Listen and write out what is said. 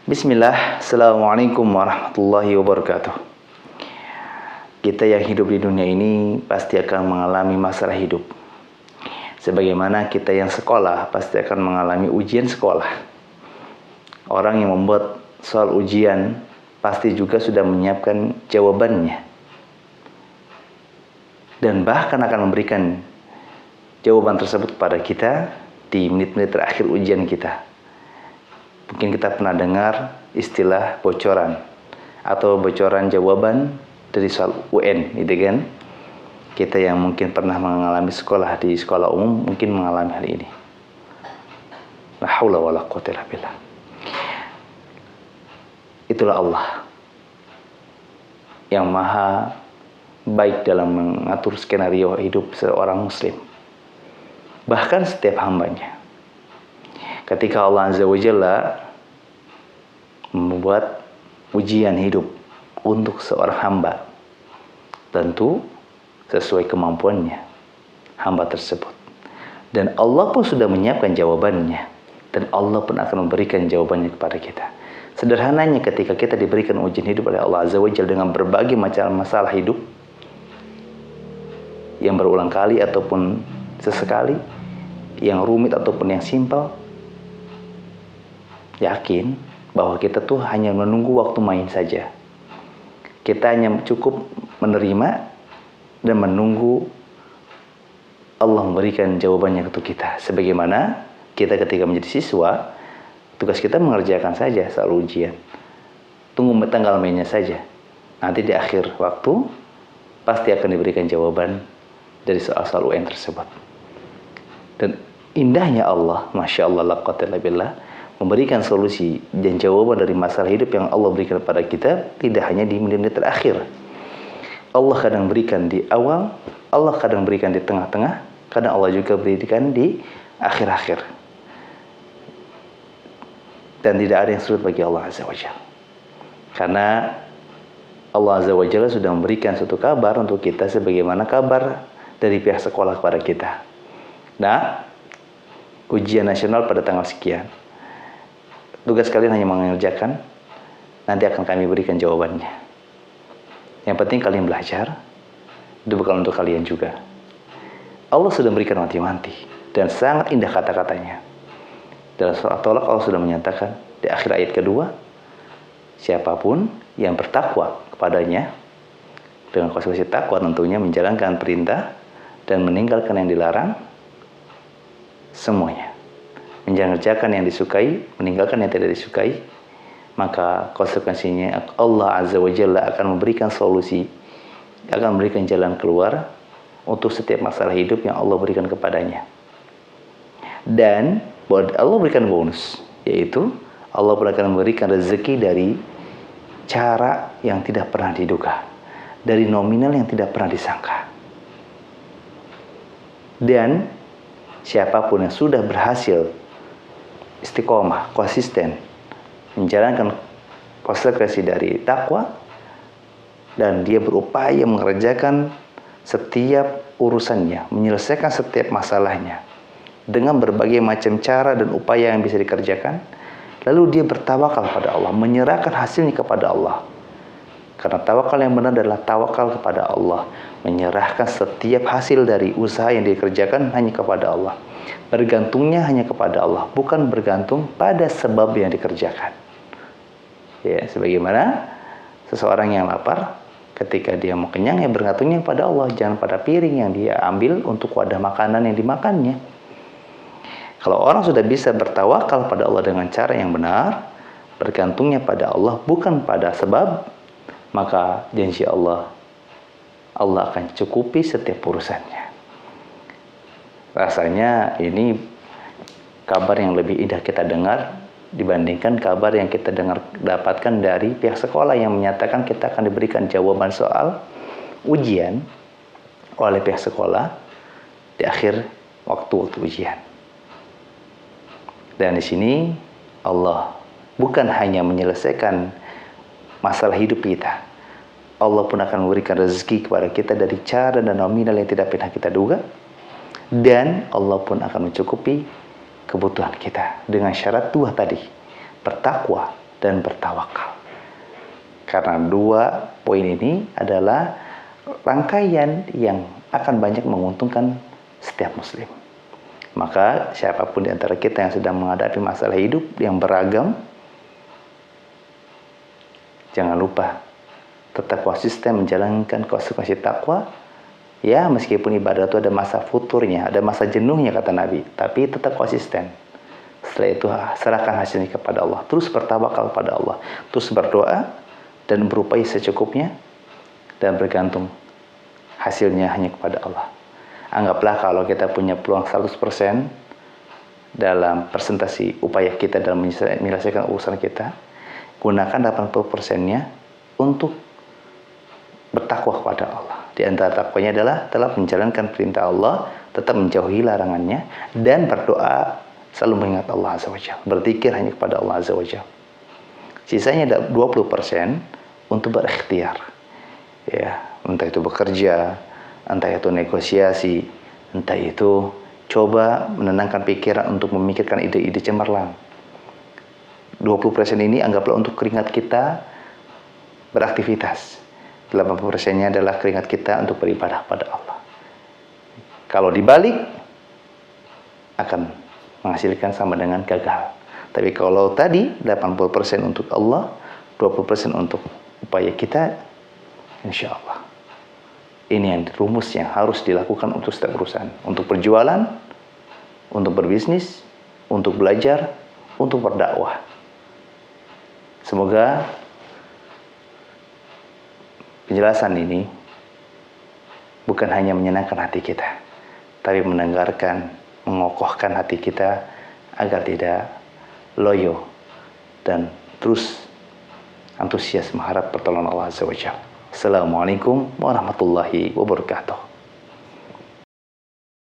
Bismillah, Assalamualaikum warahmatullahi wabarakatuh. Kita yang hidup di dunia ini pasti akan mengalami masalah hidup. Sebagaimana kita yang sekolah pasti akan mengalami ujian sekolah. Orang yang membuat soal ujian pasti juga sudah menyiapkan jawabannya. Dan bahkan akan memberikan jawaban tersebut kepada kita di menit-menit terakhir ujian kita. Mungkin kita pernah dengar istilah bocoran atau bocoran jawaban dari soal UN, gitu kan? Kita yang mungkin pernah mengalami sekolah di sekolah umum mungkin mengalami hal ini. La haula wala quwwata illa billah. Itulah Allah yang maha baik dalam mengatur skenario hidup seorang muslim. Bahkan setiap hambanya. Ketika Allah Azza wa Jalla membuat ujian hidup untuk seorang hamba, tentu sesuai kemampuannya hamba tersebut. Dan Allah pun sudah menyiapkan jawabannya. Dan Allah pun akan memberikan jawabannya kepada kita. Sederhananya ketika kita diberikan ujian hidup oleh Allah Azza wa Jalla dengan berbagai macam masalah hidup yang berulang kali ataupun sesekali, yang rumit ataupun yang simpel, yakin bahwa kita tuh hanya menunggu waktu main saja. Kita hanya cukup menerima dan menunggu Allah memberikan jawabannya untuk kita. Sebagaimana kita ketika menjadi siswa, tugas kita mengerjakan saja soal ujian. Tunggu tanggal mainnya saja. Nanti di akhir waktu pasti akan diberikan jawaban dari soal-soal UN tersebut. Dan indahnya Allah, Masya Allah, la quwwata illa billah, memberikan solusi dan jawaban dari masalah hidup yang Allah berikan kepada kita tidak hanya di menit-menit terakhir. Allah kadang berikan di awal, Allah kadang berikan di tengah-tengah, kadang Allah juga berikan di akhir-akhir. Dan tidak ada yang sulit bagi Allah Azza wa Jalla. Karena Allah Azza wa Jalla sudah memberikan suatu kabar untuk kita sebagaimana kabar dari pihak sekolah kepada kita. Nah, ujian nasional pada tanggal sekian. Tugas kalian hanya mengerjakan, nanti akan kami berikan jawabannya. Yang penting kalian belajar, itu bekal untuk kalian juga. Allah sudah memberikan wanti-wanti, dan sangat indah kata-katanya. Dalam surah At-Tolak Allah sudah menyatakan, di akhir ayat kedua, siapapun yang bertakwa kepadanya, dengan konsekuensi takwa tentunya menjalankan perintah, dan meninggalkan yang dilarang, semuanya. Mengerjakan yang disukai, meninggalkan yang tidak disukai, maka konsekuensinya Allah Azza wa Jalla akan memberikan solusi, akan memberikan jalan keluar untuk setiap masalah hidup yang Allah berikan kepadanya. Dan Allah berikan bonus, yaitu Allah pun akan memberikan rezeki dari cara yang tidak pernah diduga, dari nominal yang tidak pernah disangka. Dan siapapun yang sudah berhasil istiqomah, konsisten menjalankan konsekuensi dari takwa, dan dia berupaya mengerjakan setiap urusannya, menyelesaikan setiap masalahnya dengan berbagai macam cara dan upaya yang bisa dikerjakan, lalu dia bertawakal kepada Allah, menyerahkan hasilnya kepada Allah. Karena tawakal yang benar adalah tawakal kepada Allah, menyerahkan setiap hasil dari usaha yang dikerjakan hanya kepada Allah. Bergantungnya hanya kepada Allah, bukan bergantung pada sebab yang dikerjakan. Ya, sebagaimana seseorang yang lapar, ketika dia mau kenyang, ya bergantungnya kepada Allah, jangan pada piring yang dia ambil untuk wadah makanan yang dimakannya. Kalau orang sudah bisa bertawakal pada Allah dengan cara yang benar, bergantungnya pada Allah bukan pada sebab, maka janji Allah, Allah akan cukupi setiap urusannya. Rasanya ini kabar yang lebih indah kita dengar dibandingkan kabar yang kita dapatkan dari pihak sekolah yang menyatakan kita akan diberikan jawaban soal ujian oleh pihak sekolah di akhir waktu ujian. Dan di sini Allah bukan hanya menyelesaikan masalah hidup kita, Allah pun akan memberikan rezeki kepada kita dari cara dan nominal yang tidak pernah kita duga. Dan Allah pun akan mencukupi kebutuhan kita dengan syarat dua tadi, bertakwa dan bertawakal. Karena dua poin ini adalah rangkaian yang akan banyak menguntungkan setiap muslim. Maka siapapun di antara kita yang sedang menghadapi masalah hidup yang beragam, jangan lupa tetap konsisten menjalankan konsekuensi takwa. Ya, meskipun ibadah itu ada masa futurnya, ada masa jenuhnya kata Nabi, tapi tetap konsisten. Setelah itu serahkan hasilnya kepada Allah. Terus bertawakal kepada Allah. Terus berdoa dan berupaya secukupnya, dan bergantung hasilnya hanya kepada Allah. Anggaplah kalau kita punya peluang 100% dalam presentasi upaya kita dalam menyelesaikan urusan kita, gunakan 80%-nya untuk bertakwa kepada Allah. Di antara takwanya adalah telah menjalankan perintah Allah, tetap menjauhi larangannya, dan berdoa selalu mengingat Allah Azza wa Jalla, berzikir hanya kepada Allah Azza wa Jalla. Sisanya ada 20% untuk berikhtiar, ya, entah itu bekerja, entah itu negosiasi, entah itu coba menenangkan pikiran untuk memikirkan ide-ide cemerlang. 20% ini anggaplah untuk keringat kita beraktivitas. 80%-nya adalah keringat kita untuk beribadah pada Allah. Kalau dibalik, akan menghasilkan sama dengan gagal. Tapi kalau tadi 80% untuk Allah, 20% untuk upaya kita, insya Allah. Ini yang rumus yang harus dilakukan untuk setiap perusahaan. Untuk berjualan, untuk berbisnis, untuk belajar, untuk berdakwah. Semoga penjelasan ini bukan hanya menyenangkan hati kita, tapi mendengarkan, mengokohkan hati kita agar tidak loyo dan terus antusias mengharap pertolongan Allah Azza wa Jalla. Assalamualaikum warahmatullahi wabarakatuh.